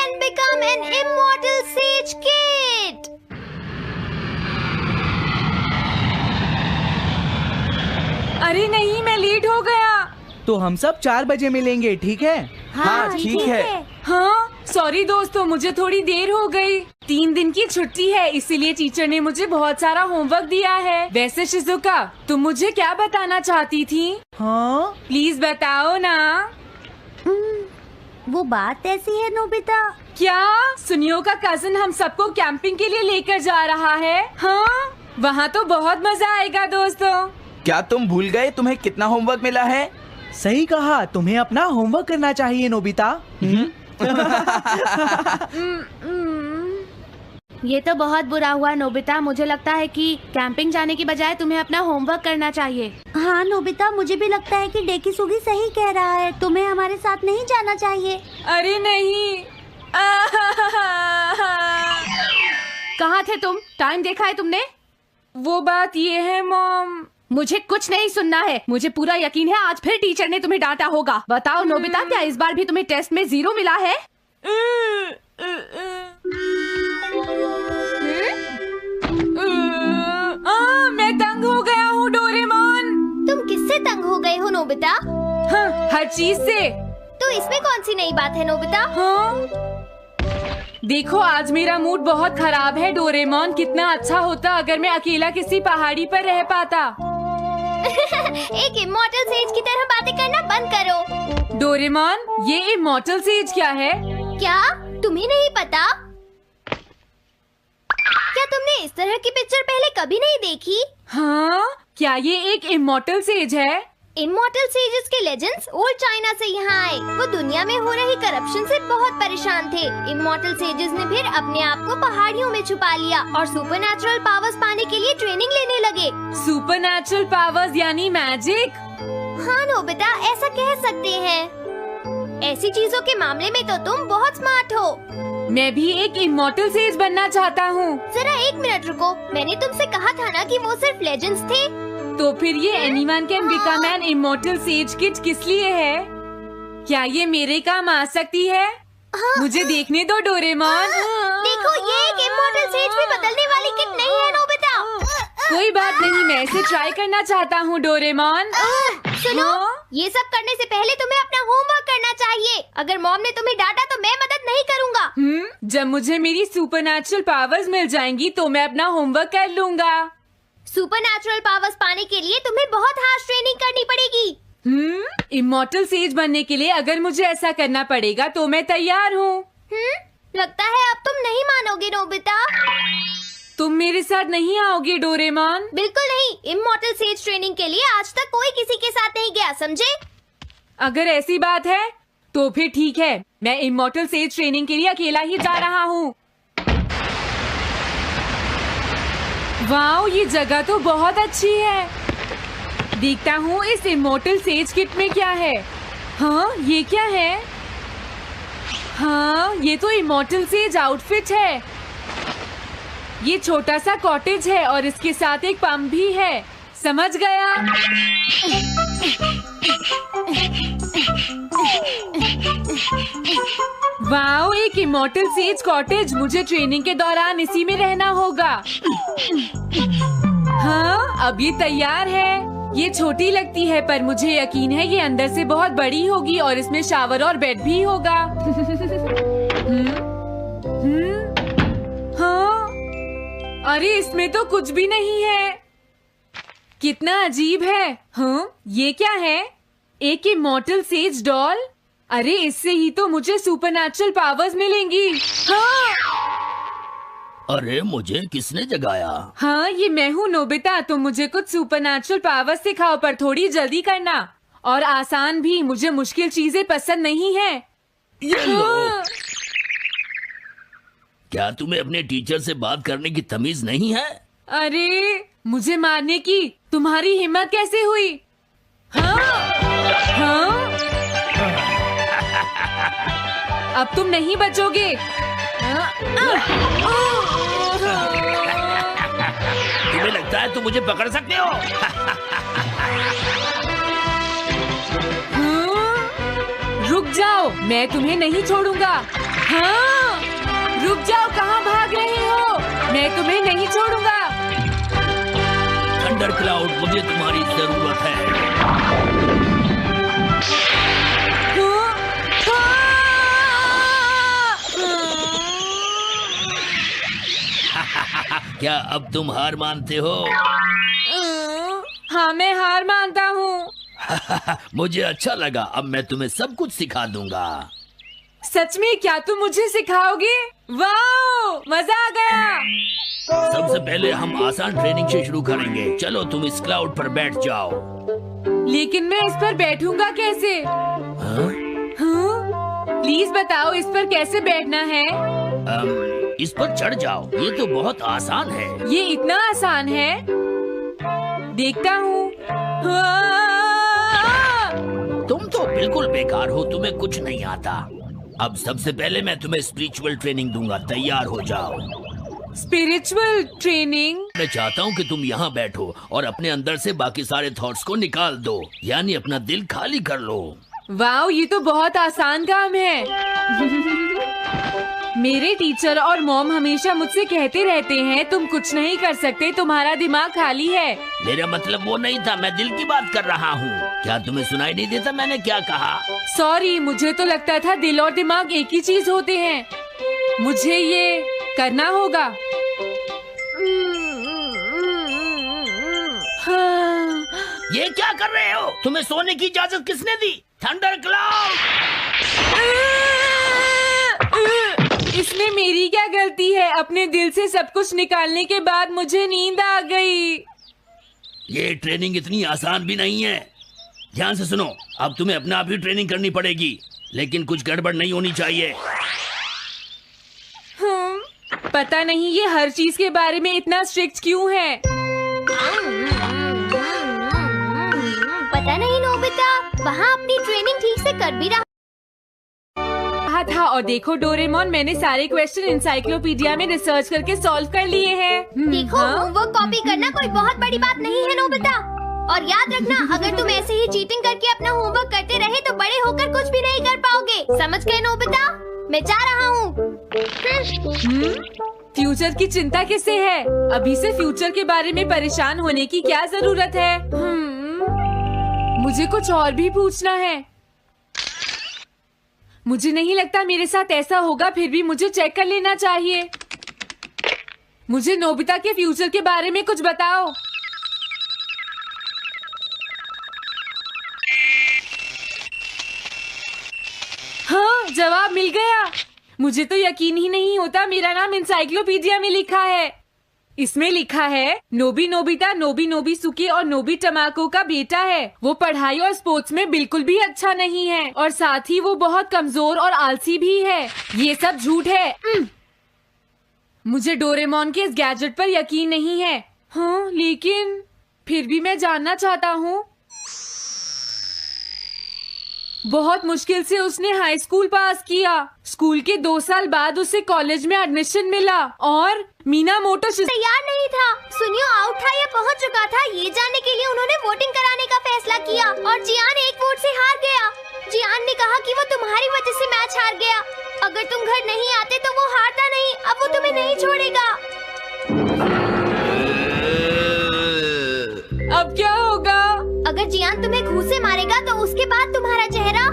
and become an immortal sage kid. अरे नहीं, मैं लेट हो गया। तो हम सब 4 बजे मिलेंगे, ठीक है? हाँ, ठीक है। हाँ, सॉरी दोस्तों, मुझे थोड़ी देर हो गई। 3 दिन की छुट्टी है, इसीलिए टीचर ने मुझे बहुत सारा होमवर्क दिया है। वैसे शिजुका, तुम मुझे क्या बताना चाहती थी? हाँ? प्लीज बताओ ना। वो बात ऐसी है नोबिता। क्या सुनियो का कजिन हम सबको कैंपिंग के लिए लेकर जा रहा है? हाँ, वहाँ तो बहुत मजा आएगा दोस्तों। क्या तुम भूल गए तुम्हें कितना होमवर्क मिला है? सही कहा, तुम्हें अपना होमवर्क करना चाहिए नोबिता। ये तो बहुत बुरा हुआ नोबिता। मुझे लगता है कि कैंपिंग जाने की बजाय तुम्हें अपना होमवर्क करना चाहिए। हाँ नोबिता, मुझे भी लगता है कि डेकिसुगी सही कह रहा है। तुम्हें हमारे साथ नहीं जाना चाहिए। अरे नहीं। कहाँ थे तुम? टाइम देखा है तुमने? वो बात ये है मॉम। मुझे कुछ नहीं सुनना है। मुझे पूरा यकीन है आज फिर टीचर ने तुम्हें डांटा होगा। बताओ नोबिता, क्या इस बार भी तुम्हें टेस्ट में 0 मिला है? मैं तंग हो गया हूँ डोरेमोन। तुम किससे तंग हो गए हो नोबिता? हाँ, हर चीज से। तो इसमें कौन सी नई बात है नोबिता? हाँ? देखो, आज मेरा मूड बहुत खराब है डोरेमोन। कितना अच्छा होता अगर मैं अकेला किसी पहाड़ी पर रह पाता। एक इमॉर्टल सेज की तरह बातें करना बंद करो। डोरेमोन, ये इमॉर्टल सेज क्या है? क्या तुम्हें नहीं पता? क्या तुमने इस तरह की पिक्चर पहले कभी नहीं देखी? हाँ, क्या ये एक इमॉर्टल सेज है? इमॉर्टल सेजेस के लेजेंड्स ओल्ड चाइना से यहाँ आए। वो दुनिया में हो रही करप्शन से बहुत परेशान थे। इमॉर्टल सेजेस ने फिर अपने आप को पहाड़ियों में छुपा लिया और सुपरनैचुरल पावर्स पाने के लिए ट्रेनिंग लेने लगे। सुपरनैचुरल पावर्स यानी मैजिक? हाँ नोबिता, ऐसा कह सकते हैं। ऐसी चीजों के मामले में तो तुम बहुत स्मार्ट हो। मैं भी एक इमॉर्टल सेज बनना चाहता हूँ। जरा 1 मिनट रुको। मैंने तुमसे कहा था ना कि वो सिर्फ लेजेंड्स थे। तो फिर ये anyone can become an immortal says kit किस लिए है? क्या ये मेरे काम आ सकती है? मुझे देखने दो डोरेमोन। देखो, ये एक इमॉर्टल सेज भी बदलने वाली किट नहीं है नोबिता। कोई बात नहीं, मैं इसे ट्राई करना चाहता हूँ डोरेमोन। सुनो, ये सब करने से पहले तुम्हें अपना होमवर्क करना चाहिए। अगर मॉम ने तुम्हें डांटा तो मैं मदद नहीं करूँगा। जब मुझे मेरी सुपरनैचुरल पावर्स मिल जाएंगी तो मैं अपना होमवर्क कर लूँगा। सुपरनैचुरल पावर्स पाने के लिए तुम्हें बहुत हार्श ट्रेनिंग करनी पड़ेगी। इमॉर्टल सेज बनने के लिए अगर मुझे ऐसा करना पड़ेगा तो मैं तैयार हूँ। लगता है अब तुम नहीं मानोगे नोबिता। तुम मेरे साथ नहीं आओगे डोरेमोन? बिल्कुल नहीं। इमॉर्टल सेज ट्रेनिंग के लिए आज तक कोई किसी के साथ नहीं गया, समझे? अगर ऐसी बात है तो फिर ठीक है, मैं इमॉर्टल सेज ट्रेनिंग के लिए अकेला ही जा रहा हूँ। वाओ, ये जगह तो बहुत अच्छी है। देखता हूँ इस इमॉर्टल सेज किट में क्या है। हाँ, ये क्या है? हाँ, ये तो इमॉर्टल सेज आउटफिट है। ये छोटा सा कॉटेज है और इसके साथ एक पंप भी है। समझ गया। वाओ, एक इमॉर्टल सेज कॉटेज। मुझे ट्रेनिंग के दौरान इसी में रहना होगा। हाँ, अब ये तैयार है। ये छोटी लगती है पर मुझे यकीन है ये अंदर से बहुत बड़ी होगी और इसमें शावर और बेड भी होगा। हाँ, अरे इसमें तो कुछ भी नहीं है। कितना अजीब है। हाँ, ये क्या है? एक इमॉर्टल सेज डॉल। अरे इससे ही तो मुझे सुपरनैचुरल पावर्स मिलेंगी। हाँ, अरे मुझे किसने जगाया? हाँ, ये मैं हूँ नोबिता। तुम मुझे कुछ सुपरनैचुरल पावर्स सिखाओ पर थोड़ी जल्दी करना और आसान भी। मुझे मुश्किल चीजें पसंद नहीं है। ये लो। क्या तुम्हें अपने टीचर से बात करने की तमीज नहीं है? अरे मुझे मारने की तुम्हारी हिम्मत कैसे हुई? हाँ, हाँ? अब तुम नहीं बचोगे। तुम्हें लगता है तुम मुझे पकड़ सकते हो? रुक जाओ, मैं तुम्हें नहीं छोड़ूंगा। हाँ, थंडर क्लाउड, मुझे तुम्हारी जरूरत है। क्या अब तुम हार मानते हो? हाँ, मैं हार मानता हूँ। मुझे अच्छा लगा, अब मैं तुम्हें सब कुछ सिखा दूंगा। सच में? क्या तुम मुझे सिखाओगे? वाओ, मजा आ गया। सबसे पहले हम आसान ट्रेनिंग से शुरू करेंगे। चलो तुम इस क्लाउड पर बैठ जाओ। लेकिन मैं इस पर बैठूंगा कैसे? हाँ? प्लीज बताओ, इस पर कैसे बैठना है? इस पर चढ़ जाओ, ये तो बहुत आसान है। ये इतना आसान है? देखता हूँ। तुम तो बिल्कुल बेकार हो, तुम्हें कुछ नहीं आता। अब सबसे पहले मैं तुम्हें स्पिरिचुअल ट्रेनिंग दूंगा, तैयार हो जाओ। Spiritual training? मैं चाहता हूँ कि तुम यहाँ बैठो और अपने अंदर से बाकी सारे थॉट्स को निकाल दो, यानी अपना दिल खाली कर लो। वाओ, ये तो बहुत आसान काम है। मेरे टीचर और मॉम हमेशा मुझसे कहते रहते हैं, तुम कुछ नहीं कर सकते, तुम्हारा दिमाग खाली है। मेरा मतलब वो नहीं था, मैं दिल की बात कर रहा हूँ। क्या तुम्हें सुनाई नहीं देता मैंने क्या कहा? सॉरी, मुझे तो लगता था दिल और दिमाग एक ही चीज होते हैं। मुझे ये करना होगा। हाँ। ये क्या कर रहे हो? तुम्हें सोने की इजाजत किसने दी? Thunder cloud! इसमें मेरी क्या गलती है? अपने दिल से सब कुछ निकालने के बाद मुझे नींद आ गई। ये ट्रेनिंग इतनी आसान भी नहीं है। ध्यान से सुनो, अब तुम्हें अपने आप ही ट्रेनिंग करनी पड़ेगी, लेकिन कुछ गड़बड़ नहीं होनी चाहिए। पता नहीं ये हर चीज के बारे में इतना स्ट्रिक्ट क्यों है। पता नहीं नोबिता, वहाँ अपनी ट्रेनिंग ठीक से कर भी रहा था। और देखो डोरेमोन, मैंने सारे क्वेश्चन इंसाइक्लोपीडिया में रिसर्च करके सॉल्व कर लिए हैं। देखो, होमवर्क कॉपी करना कोई बहुत बड़ी बात नहीं है नोबिता। और याद रखना, अगर तुम ऐसे ही चीटिंग करके अपना होमवर्क करते रहे तो बड़े होकर कुछ भी नहीं कर पाओगे। समझ गए नोबिता? मैं जा रहा हूँ। फ्यूचर की चिंता किसे है? अभी से फ्यूचर के बारे में परेशान होने की क्या जरूरत है? मुझे कुछ और भी पूछना है। मुझे नहीं लगता मेरे साथ ऐसा होगा, फिर भी मुझे चेक कर लेना चाहिए। मुझे नोबिता के फ्यूचर के बारे में कुछ बताओ। हाँ, जवाब मिल गया। मुझे तो यकीन ही नहीं होता, मेरा नाम इंसाइक्लोपीडिया में लिखा है। इसमें लिखा है नोबी नोबिता नोबी नोबिसुके और नोबी टमाको का बेटा है। वो पढ़ाई और स्पोर्ट्स में बिल्कुल भी अच्छा नहीं है और साथ ही वो बहुत कमजोर और आलसी भी है। ये सब झूठ है। मुझे डोरेमोन के इस गैजेट पर यकीन नहीं है। हाँ, लेकिन फिर भी मैं जानना चाहता हूँ। बहुत मुश्किल से उसने हाई स्कूल पास किया। स्कूल के 2 साल बाद उसे कॉलेज में एडमिशन मिला और मीनामोटो तैयार नहीं था। सुनियो आउट था या पहुंच चुका था, ये जानने के लिए उन्होंने वोटिंग कराने का फैसला किया और जियान 1 वोट से हार गया। जियान ने कहा कि वो तुम्हारी वजह से मैच हार गया। अगर तुम घर नहीं आते तो वो हारता नहीं। अब वो तुम्हें नहीं छोड़ेगा। अब क्या होगा? अगर जियान तुम्हें घूंसे मारेगा तो उसके बाद तुम्हारा चेहरा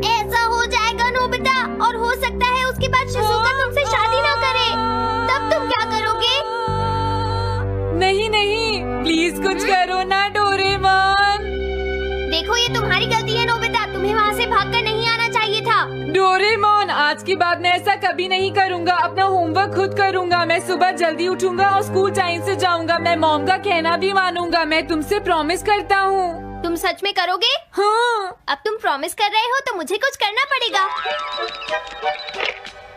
ऐसा हो जाएगा नोबिता, और हो सकता है उसके बाद शिज़ुका तुमसे शादी ना करे। तब तुम क्या करोगे? नहीं नहीं, प्लीज कुछ करो ना डोरेमोन। देखो, ये तुम्हारी गलती है नोबिता, तुम्हें वहाँ से भागकर नहीं आना चाहिए था। डोरेमोन, आज के बाद मैं ऐसा कभी नहीं करूँगा। अपना होमवर्क खुद करूँगा। मैं सुबह जल्दी उठूंगा और स्कूल टाइम से जाऊँगा। मैं मॉम का कहना भी मानूंगा। मैं तुमसे प्रॉमिस करता हूँ। तुम सच में करोगे? हाँ। अब तुम प्रॉमिस कर रहे हो तो मुझे कुछ करना पड़ेगा।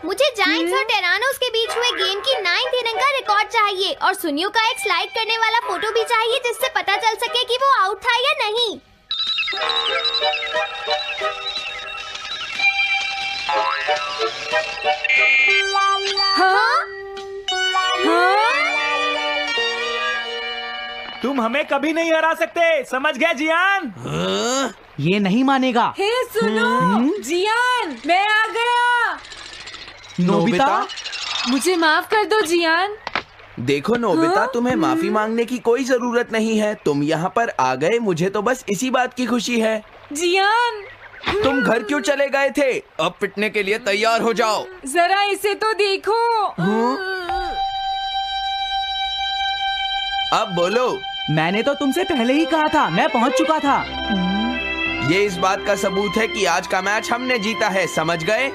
मुझे जायंट्स और टेरानोस के बीच हुए गेम की 9th इनिंग का रिकॉर्ड चाहिए और सुनियो का एक स्लाइड करने वाला फोटो भी चाहिए, जिससे पता चल सके कि वो आउट था या नहीं। हाँ? हाँ? तुम हमें कभी नहीं हरा सकते, समझ गए जियान? ये नहीं मानेगा। हे सुनो, जियान, मैं आ गया। नोबिता, मुझे माफ कर दो जियान। देखो नोबिता, तुम्हें माफी मांगने की कोई जरूरत नहीं है। तुम यहाँ पर आ गए, मुझे तो बस इसी बात की खुशी है। जियान, तुम घर क्यों चले गए थे? अब पिटने के लिए तैयार हो जाओ। जरा इसे तो देखो। अब बोलो। मैंने तो तुमसे पहले ही कहा था, मैं पहुंच चुका था। ये इस बात का सबूत है कि आज का मैच हमने जीता है, समझ गए?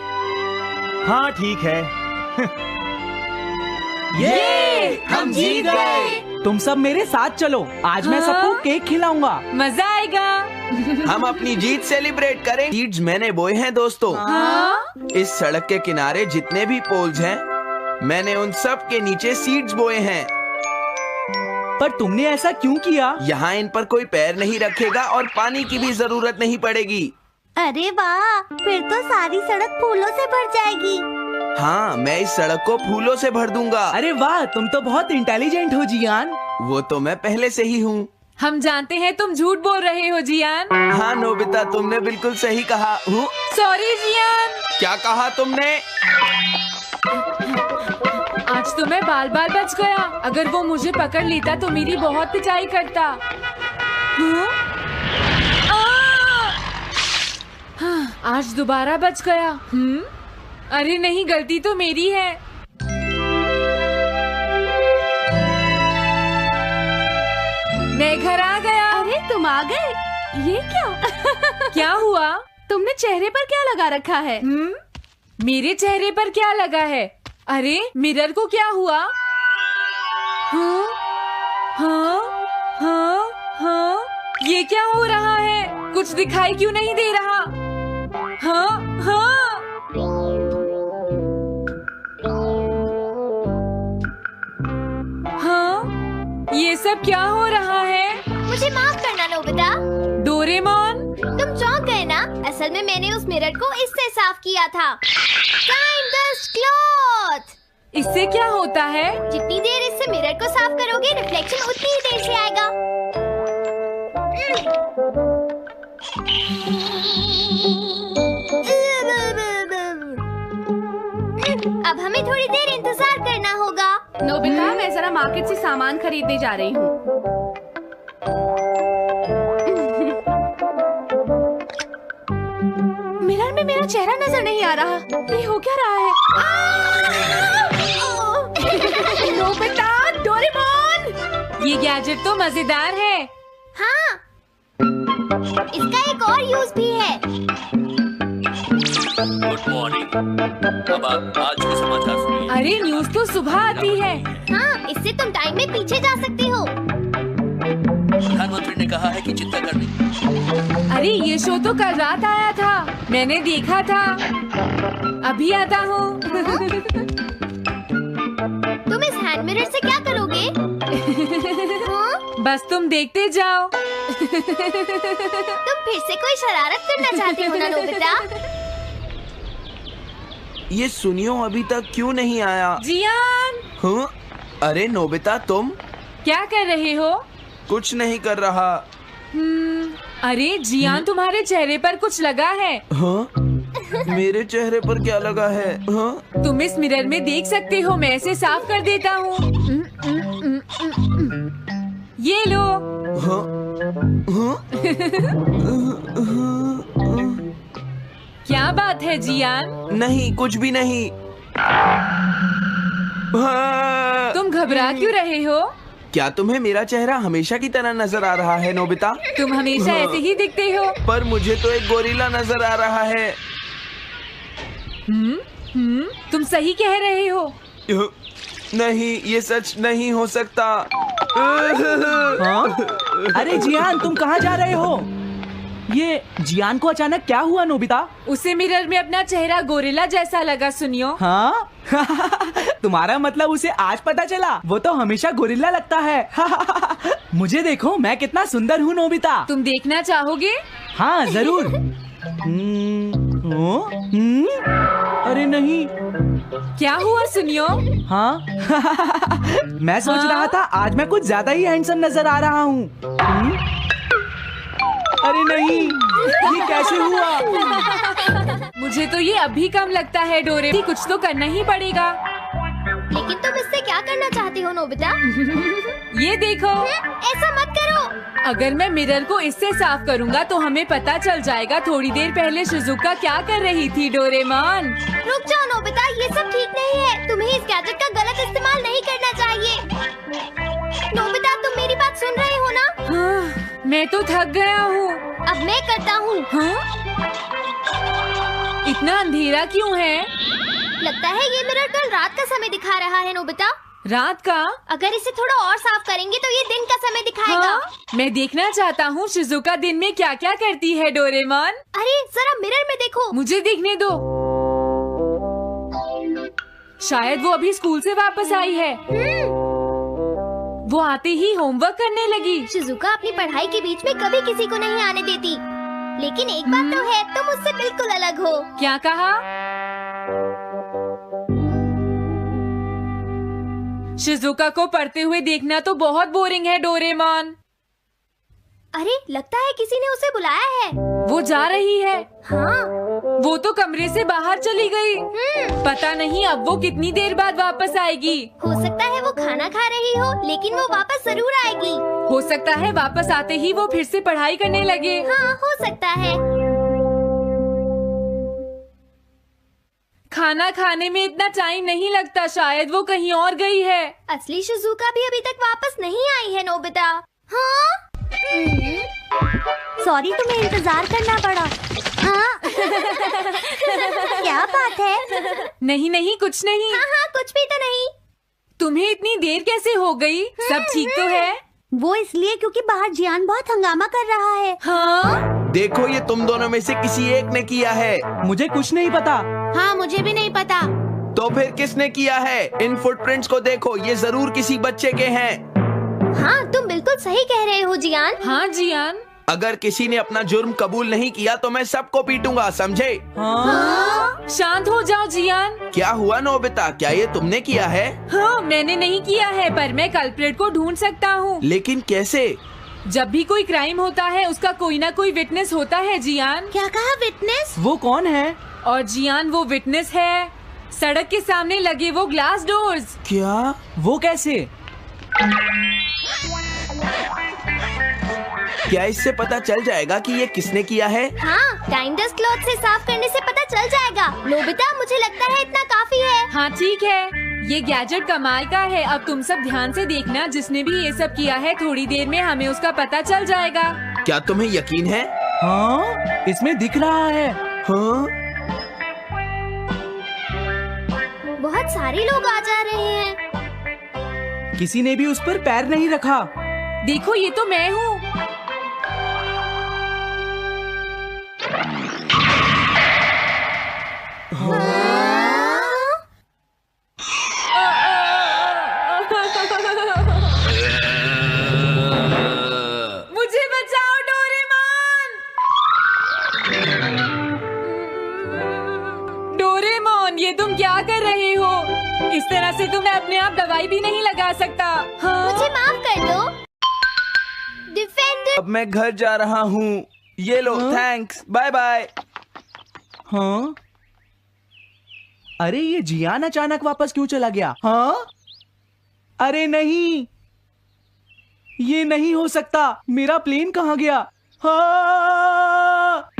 हाँ ठीक है। ये हम जीत गए। तुम सब मेरे साथ चलो, आज मैं सबको केक खिलाऊंगा। मजा आएगा। हम अपनी जीत सेलिब्रेट करें। सीड्स मैंने बोए हैं दोस्तों। इस सड़क के किनारे जितने भी पोल्स हैं, मैंने उन सब के नीचे सीड्स बोए हैं। पर तुमने ऐसा क्यों किया? यहाँ इन पर कोई पैर नहीं रखेगा और पानी की भी जरूरत नहीं पड़ेगी। अरे वाह, फिर तो सारी सड़क फूलों से भर जाएगी। हाँ, मैं इस सड़क को फूलों से भर दूंगा। अरे वाह, तुम तो बहुत इंटेलिजेंट हो जियान। वो तो मैं पहले से ही हूँ। हम जानते हैं तुम झूठ बोल रहे हो जियान। हाँ नोबिता, तुमने बिल्कुल सही कहा। Sorry Gian. क्या कहा तुमने? आज तो मैं बाल बाल बच गया। अगर वो मुझे पकड़ लेता तो मेरी बहुत पिटाई करता। आज दोबारा बच गया। अरे नहीं, गलती तो मेरी है। मैं घर आ गया। अरे तुम आ गए, ये क्या? क्या हुआ? तुमने चेहरे पर क्या लगा रखा है? मेरे चेहरे पर क्या लगा है? अरे मिरर को क्या हुआ? हाँ, हाँ, हाँ, हाँ, ये क्या हो रहा है? कुछ दिखाई क्यों नहीं दे रहा? हाँ, हाँ। हाँ, ये सब क्या हो रहा है? मुझे माफ करना नोबिता। डोरेमोन, तुम चौंक गए ना? असल में मैंने उस मिरर को इससे साफ किया था। Time dust cloth. इससे क्या होता है? जितनी देर इससे मिरर को साफ करोगे, रिफ्लेक्शन उतनी ही देर से आएगा। अब हमें थोड़ी देर इंतजार करना होगा। नोबिता, मैं जरा मार्केट से सामान खरीदने जा रही हूँ। मिरर में मेरा चेहरा नजर नहीं आ रहा। ये हो क्या रहा है? Nobita, Doraemon. ये गैजेट तो मजेदार है। हाँ, इसका एक और यूज भी है। Good morning. अब आप आज के समाचार सुनिए। अरे न्यूज तो सुबह आती है। हाँ, इससे तुम टाइम में पीछे जा सकते हो। प्रधानमंत्री ने कहा है कि चिंता करनी। अरे ये शो तो कल रात आया था, मैंने देखा था। अभी आता हूँ। तुम इस हैंड मिरर से क्या करोगे? हाँ? बस तुम देखते जाओ। तुम फिर से कोई शरारत करना चाहते हो ना नोबिता? ये सुनियो अभी तक क्यों नहीं आया? जियान, हाँ? अरे नोबिता, तुम क्या कर रहे हो? कुछ नहीं कर रहा। अरे जियान, तुम्हारे चेहरे पर कुछ लगा है। हाँ? मेरे चेहरे पर क्या लगा है? हाँ? तुम इस मिरर में देख सकते हो, मैं इसे साफ कर देता हूँ। ये लो। हाँ? हाँ? क्या बात है जियान? नहीं, कुछ भी नहीं। हाँ। तुम घबरा क्यों रहे हो? क्या तुम्हें मेरा चेहरा हमेशा की तरह नजर आ रहा है नोबिता? तुम हमेशा ऐसे ही दिखते हो। पर मुझे तो एक गोरिल्ला नजर आ रहा है। तुम सही कह रहे हो। नहीं, ये सच नहीं हो सकता। हाँ? अरे जियान, तुम कहाँ जा रहे हो? ये जियान को अचानक क्या हुआ नोबिता? उसे मिरर में अपना चेहरा गोरिल्ला जैसा लगा। सुनियो। हाँ? तुम्हारा मतलब उसे आज पता चला? वो तो हमेशा गोरिल्ला लगता है। मुझे देखो, मैं कितना सुंदर हूँ नोबिता। तुम देखना चाहोगे? हाँ जरूर। अरे नहीं। क्या हुआ सुनियो? हाँ? मैं सोच रहा था आज मैं कुछ ज्यादा ही हैंडसम नजर आ रहा हूँ। अरे नहीं, ये कैसे हुआ? मुझे तो ये अभी कम लगता है डोरे। कुछ तो करना ही पड़ेगा। लेकिन तुम इससे क्या करना चाहते हो नोबिता? ये देखो, ऐसा मत करो। अगर मैं मिरर को इससे साफ करूंगा तो हमें पता चल जाएगा थोड़ी देर पहले शिजुका क्या कर रही थी। डोरेमोन, रुक जाओ नोबिता, ये सब ठीक नहीं है। तुम्हें इस गैजेट का गलत इस्तेमाल नहीं करना चाहिए। नोबिता, तुम मेरी बात सुन रहे हो ना? हाँ, मैं तो थक गया हूँ। अब मैं करता हूँ। हाँ? इतना अंधेरा क्यों है? लगता है ये मिरर कल रात का समय दिखा रहा है नोबिता। रात का? अगर इसे थोड़ा और साफ करेंगे तो ये दिन का समय दिखाएगा। हाँ? मैं देखना चाहता हूँ शिजुका दिन में क्या क्या करती है। डोरेमोन, अरे जरा मिरर में देखो। मुझे दिखने दो। शायद वो अभी स्कूल से वापस आई है। वो आते ही होमवर्क करने लगी। शिजुका अपनी पढ़ाई के बीच में कभी किसी को नहीं आने देती। लेकिन एक बात तो है, तुम उससे बिल्कुल अलग हो। क्या कहा? शिजुका को पढ़ते हुए देखना तो बहुत बोरिंग है डोरेमोन। अरे लगता है किसी ने उसे बुलाया है। वो जा रही है। हाँ। वो तो कमरे से बाहर चली गई। पता नहीं अब वो कितनी देर बाद वापस आएगी। हो सकता है वो खाना खा रही हो, लेकिन वो वापस जरूर आएगी। हो सकता है वापस आते ही वो फिर से पढ़ाई करने लगे। हाँ, हो सकता है। खाना खाने में इतना टाइम नहीं लगता, शायद वो कहीं और गई है। असली शिजुका भी अभी तक वापस नहीं आई है नोबिता। हाँ? सॉरी, तुम्हें इंतजार करना पड़ा। हाँ? क्या बात है? नहीं नहीं, कुछ नहीं। हाँ हाँ, कुछ भी तो नहीं। तुम्हें इतनी देर कैसे हो गई? सब ठीक तो है? वो इसलिए क्योंकि बाहर जियान बहुत हंगामा कर रहा है। हाँ? देखो, ये तुम दोनों में से किसी एक ने किया है। मुझे कुछ नहीं पता। हाँ, मुझे भी नहीं पता। तो फिर किसने किया है? इन फुटप्रिंट्स को देखो, ये जरूर किसी बच्चे के हैं। हाँ, तुम बिल्कुल सही कह रहे हो जियान। हाँ जियान। अगर किसी ने अपना जुर्म कबूल नहीं किया तो मैं सबको पीटूंगा, समझे? हाँ? शांत हो जाओ जियान। क्या हुआ नोबिता, क्या ये तुमने किया है? हाँ, मैंने नहीं किया है, पर मैं कल्प्रेट को ढूंढ सकता हूँ। लेकिन कैसे? जब भी कोई क्राइम होता है उसका कोई ना कोई विटनेस होता है जियान। क्या कहा? विटनेस? वो कौन है? और जियान वो विटनेस है। सड़क के सामने लगे वो ग्लास डोर्स। क्या? वो कैसे? क्या इससे पता चल जाएगा कि ये किसने किया है? हाँ, टाइम डस्ट क्लॉथ से साफ करने से पता चल जाएगा। नोबिता, मुझे लगता है इतना काफी है। हाँ ठीक है, ये गैजेट कमाल का है। अब तुम सब ध्यान से देखना, जिसने भी ये सब किया है थोड़ी देर में हमें उसका पता चल जाएगा। क्या तुम्हें यकीन है? हाँ, इसमें दिख रहा है। हाँ? बहुत सारे लोग आ जा रहे हैं। किसी ने भी उस पर पैर नहीं रखा। देखो, ये तो मैं हूँ। मुझे बचाओ डोरेमोन। डोरेमोन, ये तुम क्या कर रहे हो? इस तरह से तो मैं अपने आप दवाई भी नहीं लगा सकता। हाँ? मुझे माफ कर दो। डिफेंडर। अब मैं घर जा रहा हूँ। ये लो, थैंक्स, बाय बाय। हाँ? अरे ये जियान अचानक वापस क्यों चला गया? हाँ? अरे नहीं, ये नहीं हो सकता। मेरा प्लेन कहाँ गया? हाँ!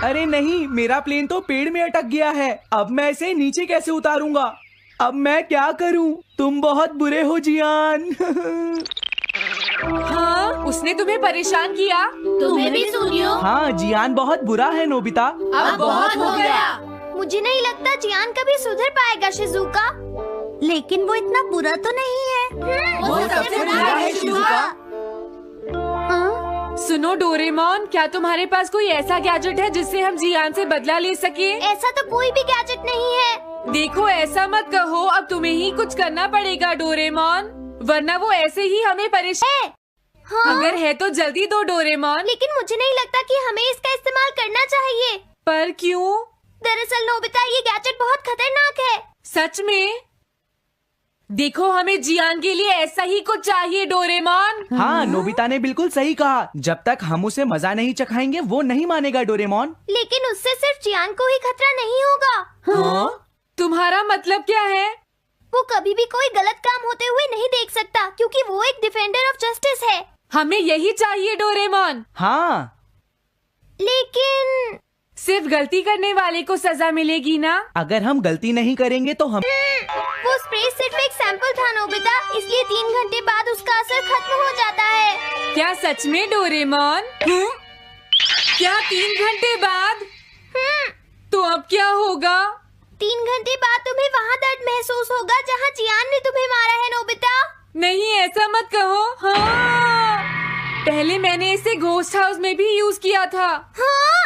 अरे नहीं, मेरा प्लेन तो पेड़ में अटक गया है। अब मैं इसे नीचे कैसे उतारूंगा? अब मैं क्या करूं? तुम बहुत बुरे हो जियान। हाँ? उसने तुम्हें परेशान किया? तुम्हें भी सुनियो। हाँ, जियान बहुत बुरा है नोबिता। अब बहुत हो गया। मुझे नहीं लगता जियान कभी सुधर पाएगा शिजुका। लेकिन वो इतना बुरा तो नहीं है। वो सबसे बुरा है शिजुका। हाँ? सुनो डोरेमोन, क्या तुम्हारे पास कोई ऐसा गैजेट है जिससे हम जियान से बदला ले सके? ऐसा तो कोई भी गैजेट नहीं है। देखो, ऐसा मत कहो। अब तुम्हें ही कुछ करना पड़ेगा डोरेमोन, वरना वो ऐसे ही हमें परेशान। हाँ? अगर है तो जल्दी दो डोरेमोन। लेकिन मुझे नहीं लगता कि हमें इसका इस्तेमाल करना चाहिए। पर क्यों? दरअसल नोबिता, ये गैजेट बहुत खतरनाक है। सच में? देखो, हमें जियान के लिए ऐसा ही कुछ चाहिए डोरेमोन। हाँ, नोबिता ने बिल्कुल सही कहा। जब तक हम उसे मजा नहीं चखाएंगे वो नहीं मानेगा डोरेमोन। लेकिन उससे सिर्फ जियान को ही खतरा नहीं होगा। हाँ? तुम्हारा मतलब क्या है? वो कभी भी कोई गलत काम होते हुए नहीं देख सकता क्योंकि वो एक डिफेंडर ऑफ जस्टिस है। हमें यही चाहिए डोरेमोन। हाँ, लेकिन सिर्फ गलती करने वाले को सजा मिलेगी ना? अगर हम गलती नहीं करेंगे तो हम वो स्प्रे सिर्फ एक सैंपल था नोबिता, इसलिए 3 घंटे बाद उसका असर खत्म हो जाता है। क्या सच में डोरेमोन? क्या 3 घंटे बाद? तो अब क्या होगा? 3 घंटे बाद तुम्हें वहाँ दर्द महसूस होगा जहाँ जियान ने तुम्हें मारा है नोबिता। नहीं, ऐसा मत कहो। हाँ, पहले मैंने इसे घोस्ट हाउस में भी यूज किया था। हाँ,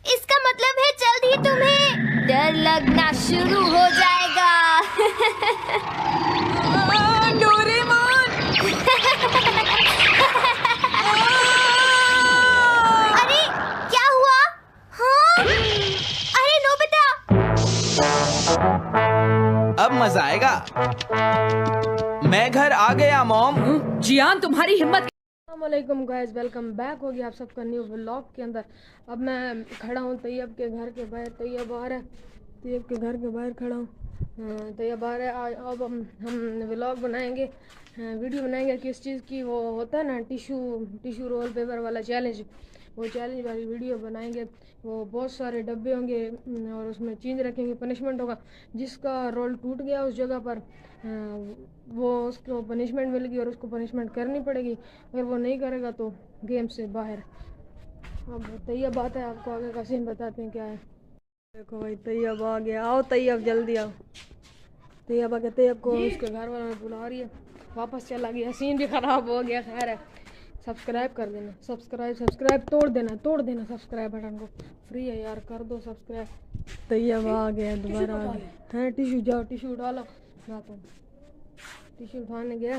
इसका मतलब है जल्द ही तुम्हें डर लगना शुरू हो जाएगा। डोरेमोन! अरे क्या हुआ? हाँ? अरे नोबिता! अब मजा आएगा। मैं घर आ गया मॉम। जियान, तुम्हारी हिम्मत! अस्सलामुअलैकुम गाइस, वेलकम बैक हो गया आप सबका न्यू व्लॉग के अंदर। अब मैं खड़ा हूँ तैयब के घर के बाहर। तैयब आ रहा है, तैयब के घर के बाहर खड़ा हूँ। तैयब आ रहा है। अब हम व्लॉग बनाएंगे, वीडियो बनाएंगे किस चीज़ की। वो होता है ना टिशू रोल पेपर वाला चैलेंज, वो चैलेंज वाली वीडियो बनाएंगे। वो बहुत सारे डब्बे होंगे और उसमें चीज़ रखेंगे, पनिशमेंट होगा। जिसका रोल टूट गया उस जगह पर वो उसको पनिशमेंट मिलेगी और उसको पनिशमेंट करनी पड़ेगी। अगर वो नहीं करेगा तो गेम से बाहर। अब तैयब बात है, आपको आगे का सीन बताते हैं क्या है। देखो भाई, तैयब आ गया। आओ तैयब, जल्दी आओ। तैयब आ गया। तैयब को उसके घर वालों ने बुला रही है, वापस चला गया। सीन भी ख़राब हो गया। खैर है, सब्सक्राइब कर देना। सब्सक्राइब तोड़ देना सब्सक्राइब बटन को। फ्री है यार, कर दो सब्सक्राइब। तैयब आ गया, दोबारा आ गया। हाँ, टिशू जाओ, टिशू डालो। टिशू उठाने गया।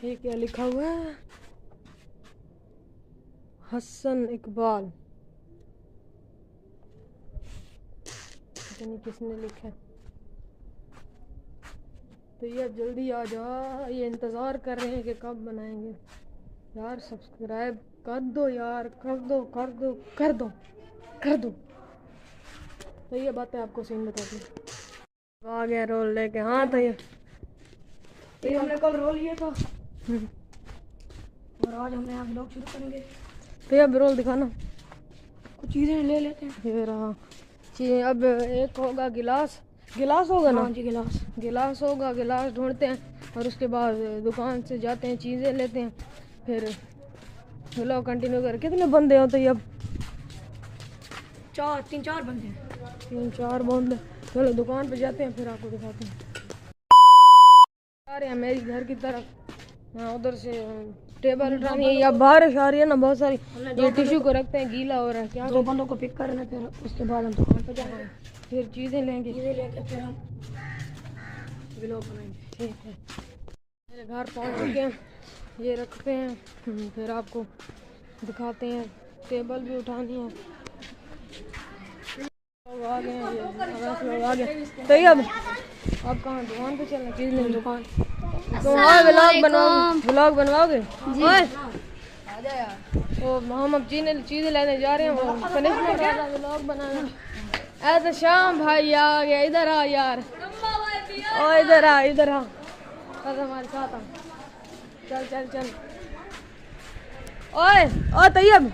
ये क्या लिखा हुआ है? हसन इकबाल, पता नहीं किसने लिखा है। तो ये जल्दी आ जा, ये इंतज़ार कर रहे हैं कि कब बनाएंगे यार। सब्सक्राइब कर दो यार, कर दो। तो ये बात है, आपको सीन बताती हूँ। आ गया रोल लेके। हाँ तो ये हमने कल रोल लिया था और आज हमने यहाँ ब्लॉग शुरू करेंगे। तो ये अब रोल दिखाना, कुछ चीज़ें ले लेते हैं। ये रहा चीज़। अब एक होगा गिलास होगा ना? हाँ जी, गिलास होगा। गिलास ढूंढते हैं और उसके बाद दुकान से जाते हैं, चीज़ें लेते हैं, फिर ब्लॉग कंटिन्यू कर। कितने बंदे हो? तो ये अब 3-4 बंदे हैं। 3-4 बंदे। चलो दुकान पे जाते हैं, फिर आपको दिखाते हैं। आ रहे हैं मेरी घर की तरफ। हाँ, उधर से टेबल उठानी है। या बारिश आ रही है ना बहुत सारी, ये टिश्यू को रखते हैं, गीला हो रहा है। क्या 2 बंदों को पिक करना, फिर उसके बाद हम दुकान पे जाएंगे, फिर चीज़ें लेंगे, फिर हम व्लॉग बनाएंगे। ठीक है, मेरे घर पहुँच चुके हैं, ये रखते हैं, फिर आपको दिखाते हैं। टेबल भी उठानी है। आ गए लोग आ गए। तो ये अब कहाँ दुकान पे चलना? चीज़ लेंगे दुकान। तो व्लॉग बनवाओगे? तो हम अब चीज़ें लेने जा रहे हैं। वो पनिशमेंट वाला व्लॉग बनाना। ऐसा शाम भाई आ गया, इधर आ यार। ओ इधर आ बस हमारे साथ आ। चल। ओए तैयब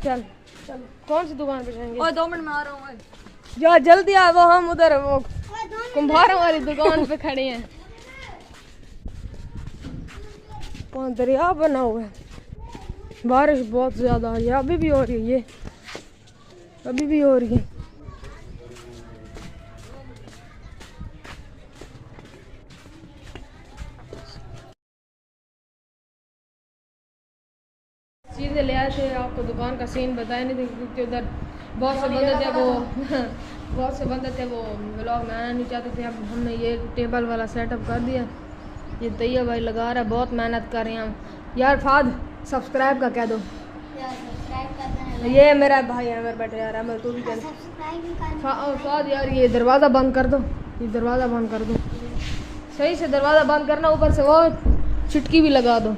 चल कौन सी दुकान पे जाएंगे? 2 मिनट में आ रहा हूँ। जा जल्दी आ। वो हम उधर वो कुम्हारों वाली दुकान पे खड़े हैं। दरिया बना हुआ है, बारिश बहुत ज्यादा है। अभी भी हो रही है, ये अभी भी हो रही है। चीज़ें ले आए थे, आपको दुकान का सीन बताया नहीं थे क्योंकि उधर बहुत से बंदे थे वो व्लॉग में आना नहीं चाहते थे। अब हमने ये टेबल वाला सेटअप कर दिया। ये तैयब भाई लगा रहा है, बहुत मेहनत कर रहे हैं हम यार। फाद सब्सक्राइब का कह दो यार। ये मेरा भाई है, मेरे बेटे यार। मैं तू भी कर फाद यार। ये दरवाज़ा बंद कर दो, सही से दरवाज़ा बंद करना। ऊपर से वो चिटकी भी लगा दो।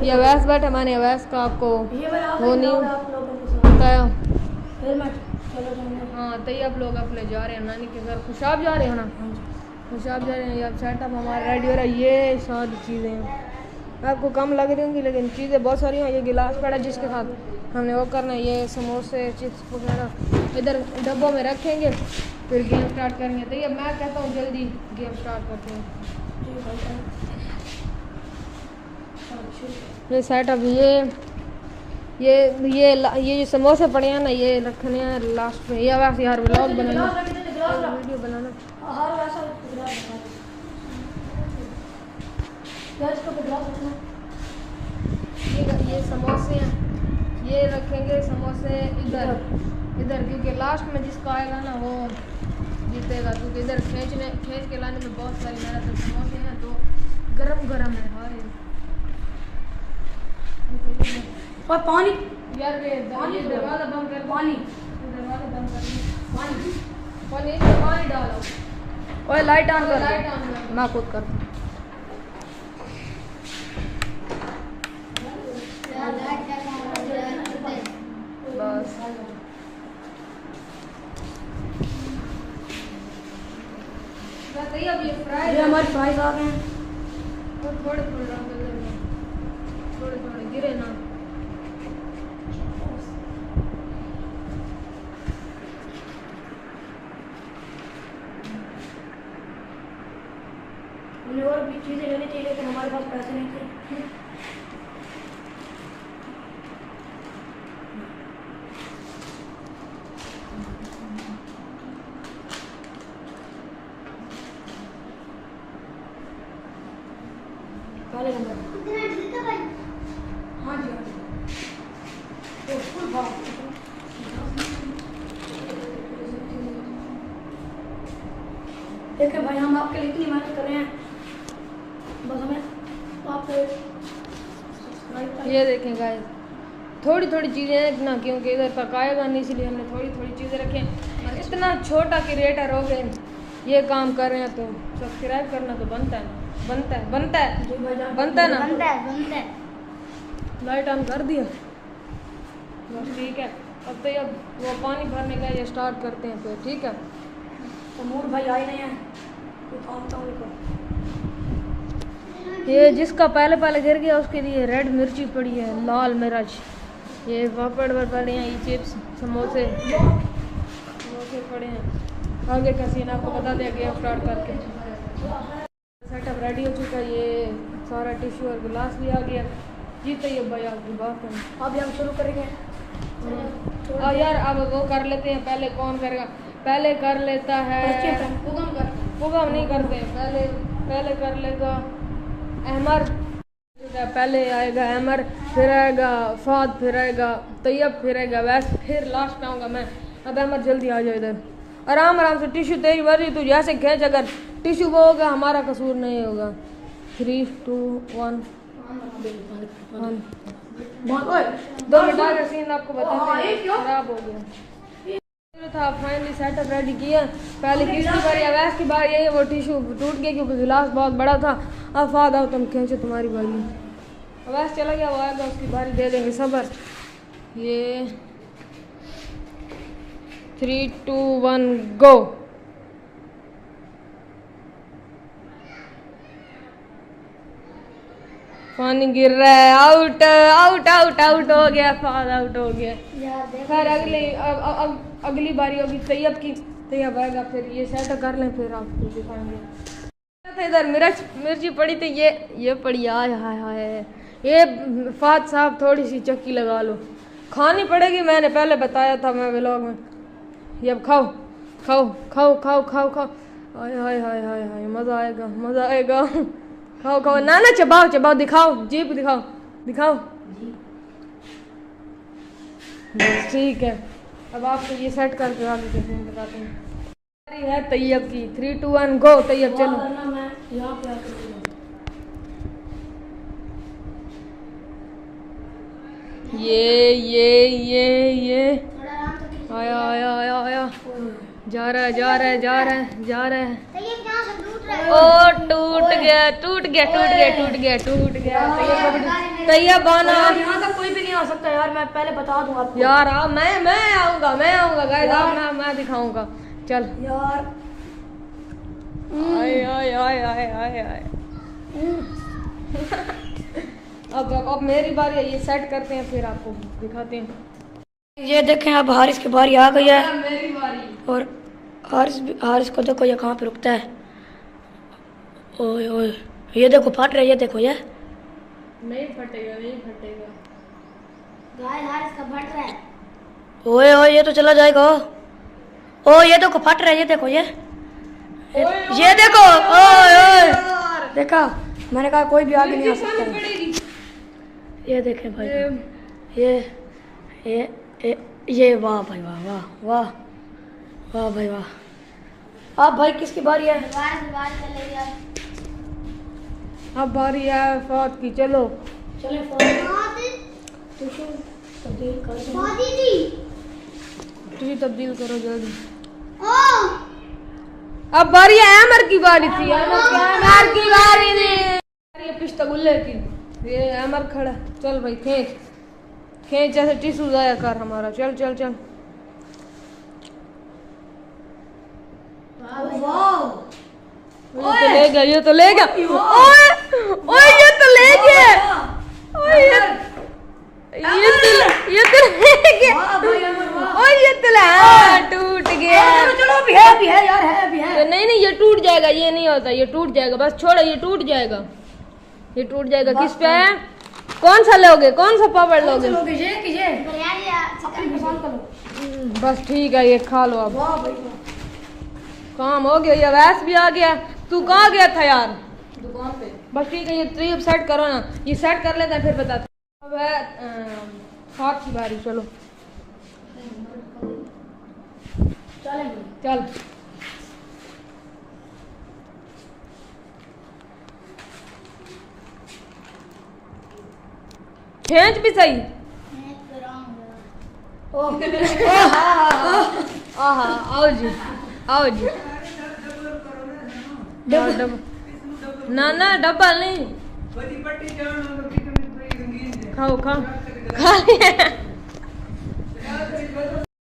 ये अवैस बैठे, मैंने अवैस का आपको वो नहीं बताया। हाँ तैयब लोग अपने जा रहे हैं नानी के घर। खुशाब जा रहे हैं ना? खुशाब जा रहे हैं। अब सेटअप हमारा रेडी हो रहा है। ये सारी चीज़ें हैं, आपको कम लग रही होंगी लेकिन चीज़ें बहुत सारी हैं। ये गिलास पड़ा जिसके साथ हमने वो करना है। ये समोसे चिप्स वगैरह इधर डब्बों में रखेंगे, फिर गेम स्टार्ट करेंगे। तो ये मैं कहता हूँ जल्दी गेम स्टार्ट करते हैं। ये सेटअप ये जो समोसे पड़े हैं ना, ये रखने हैं लास्ट में। ये बस यार व्लॉग बनाना, वीडियो बनाना। ये समोसे हैं, ये रखेंगे समोसे इधर क्योंकि लास्ट में जिसका आएगा ना वो जीतेगा, क्योंकि इधर खींच के लाने में बहुत सारी मेहनत है। समोसे हैं तो गरम है। हाँ और पानी यार ये दरवाजा बंद कर। दरवाजा बंद कर। पानी डालो। और लाइट ऑन कर। लाइट ऑन कर। मैं खुद करता हूँ। बस अब ये फ्राई ये हमारे फ्राइज आ रहे हैं। थोड़े गिरे ना। उन्हें और भी चीज़ें लेनी चाहिए लेकिन हमारे पास पैसे नहीं थे। पहले नंबर। हाँ जी तो फुल भाव। देखिए भाई हम आपके लिए इतनी मेहनत कर रहे हैं, बस हमें आप ये देखें गाइस, थोड़ी चीज़ें हैं इतना, क्योंकि इधर पकाएगा नहीं इसलिए हमने थोड़ी चीज़ें रखें। और इतना छोटा क्रिएटर हो गए ये काम कर रहे हैं तो सब्सक्राइब करना तो बनता है ना। लाइट ऑन कर दिया बस ठीक है। अब तो अब वो पानी भरने का ये स्टार्ट करते हैं फिर, ठीक है। तो मूड भाई आए नहीं है तो आता हूँ इनको। ये जिसका पहले गिर गया उसके लिए रेड मिर्ची पड़ी है, लाल मिर्च, ये पापड़ पड़े हैं, ये चिप्स समोसे पड़े हैं। आगे का सीन आपको बता दिया गेम स्टार्ट करके। सेटअप रेडी हो चुका है। ये सारा टिश्यू और गिलास भी आ गया। जीते ये भाई आपकी बात है। अभी हम शुरू करेंगे। और यार अब वो कर लेते हैं, पहले कौन करेगा? पहले कर लेता है उगम नहीं करते, पहले कर लेगा अहमर। पहले आएगा अहमर, फिर आएगा फाद, फिर आएगा तैयब, फिर आएगा वैस, फिर लास्ट में आऊँगा मैं। अब अहमर जल्दी आ जाओ इधर, आराम से। टिश्यू तेरी मर्जी, तू जैसे खींच, अगर टिश्यू वो होगा हमारा कसूर नहीं होगा। 3, 2, 1 2 मिनट का सीन आपको बताते हैं, खराब हो गया था। फाइनली सेटअप रेडी किया। पहले किसकी बारी? अवैस की बारी है। वो टिश्यू टूट गया क्योंकि गिलास बहुत बड़ा था। अब फाद आओ तुम खींचो, तुम्हारी बारी। अवैस चला गया, वो आएगा उसकी बारी, दे देंगे सबर। ये 3, 2, 1 गो। पानी गिर रहा है, आउट हो गया, फाद आउट हो गया। खैर अगली बारी होगी तैयब की। तैयब आएगा, फिर ये सेट कर लें, फिर आपको दिखाएंगे। इधर मिर्ची पड़ी थी, ये पड़ी। हाय ये फाद साहब थोड़ी सी चक्की लगा लो, खानी पड़ेगी। मैंने पहले बताया था मैं व्लॉग में। ये अब खाओ। हाय मज़ा आएगा। खाओ ना चबाओ, दिखाओ जीप, दिखाओ। बस ठीक है। अब आपको ये सेट करके आगे के सीन बताते हैं। है तैयब की 3, 2, 1 गो। तैयब चलो। मैं यहाँ पे आकर ये आया। जा रहा है। तैयब यहाँ से दूर ओ टूट गया टूट गया टूट गया टूट गया टूट गया। तैयब आना, यहाँ तक कोई भी नहीं आ सकता यार, मैं पहले बता दूं आपको यार आओ, मैं आऊंगा गाइस, आओ मैं दिखाऊंगा। चल यार। आए आए आए आए आए आए। अब मेरी बारी है, ये सेट करते हैं फिर आपको दिखाते हैं। ये देखें अब हारिस की बारी आ गई है, मेरी बारी। और हारिस को देखो ये कहाँ पे रुकता है। ओए ओए ये देखो फट रहा है, ये देखो ये नहीं फटेगा नहीं फटेगा। हारिस का फट रहा है। ओए ओए ये तो चला जाएगा। ओ ये देखो फट रहा है, ये देखो ये देखो। ओए ओए देखा, मैंने कहा कोई भी आगे नहीं आ सकता। ये देखें भाई, ये वाह भाई वाह वाह वाह वाह भाई वाह। अब भाई किसकी बारी है? अब बारी है फौत की, चलो चले तब्दील करो जल्दी। अब बारी है अमर की बारी थी, अमर की बारी थी। ये पिस्ता गुल्ले की, ये अमर खड़ा। चल भाई खींच खींच, जैसे टिश्यू जाया कर हमारा। चल चल चल। ये तो ले गया ओए ओए ये तो ले गया ओए ये तो ले गया ओए ये तो टूट गया। चलो अभी है यार, है अभी है। नहीं ये टूट जाएगा, ये नहीं होता, ये टूट जाएगा। बस छोड़ो, ये टूट जाएगा, ये टूट जाएगा। किस पे है? कौन सा लोगे, कौन सा पापड़ लोगे? बस ठीक है, ये खा लो। अब काम हो गया, ये वैस भी आ गया। तू कहाँ गया था यार? दुकान पे। बस ठीक है, ये तो अब सेट करो ना, ये सेट कर लेते हैं फिर बताते। अब है फात की बारी, चलो चल। खींच भी सही। आओ जी आओ जी। ना डब्बा नहीं, खाओ खाओ खा लिया।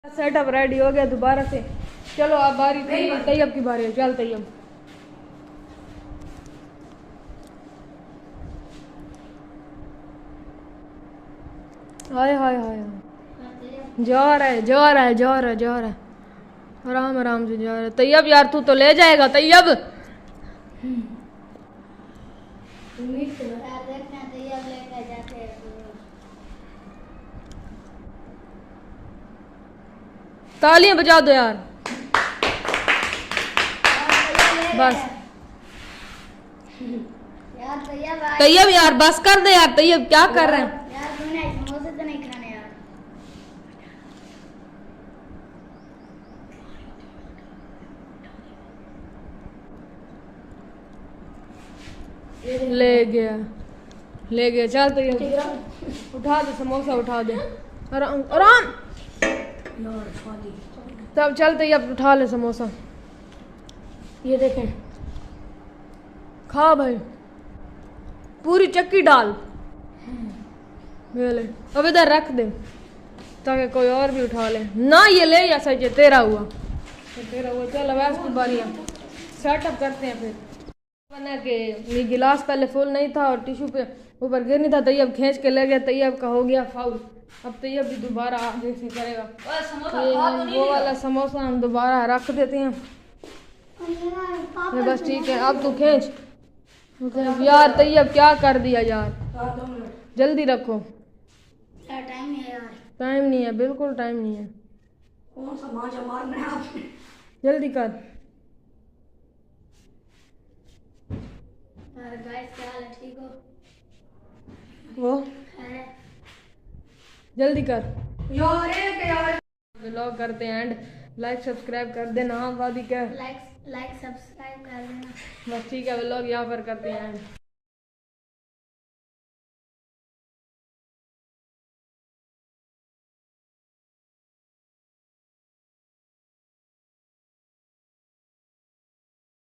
सेटअप रेडी हो गया दोबारा से। चलो अब बारी तैयब की बारी है। चल तैयब। हाय हाय हाय जा रहा है आराम आराम से जा रहा है। तैयब यार तू तो ले जाएगा तैयब। तालियां बजा दो यार। बस तैयब यार बस कर दे यार। तैयब क्या कर रहे हैं? ले गया चल। तैयब उठा दे समोसा, उठा दे आराम आराम। तब चल तैयब उठा ले समोसा। ये देखें, खा भाई, पूरी चक्की डाल। ले अब इधर रख दे ताकि कोई और भी उठा ले ना। ये ले या सच तेरा हुआ। चल अब इसकी बारी है, सेटअप करते हैं फिर। बना के ये गिलास पहले फुल नहीं था और टिश्यू पे ऊपर गिर नहीं था। तैयब खींच के ले गया, तैयब का हो गया फाउल। अब तैयब भी दोबारा आगे से करेगा। वो वाला समोसा हम दोबारा रख देते हैं। बस ठीक है, अब तू खींच यार। तैयब क्या कर दिया यार, जल्दी रखो। टाइम नहीं है, बिल्कुल टाइम नहीं है। कौन सा मांझा मारना है आपने? जल्दी कर। ठीक हो? वो जल्दी कर यार व्लॉग करते हैं एंड लाइक सब्सक्राइब कर देना। हाँ वादी क्या लाइक सब्सक्राइब कर देना। बस ठीक है, व्लॉग यहाँ पर करते हैं एंड।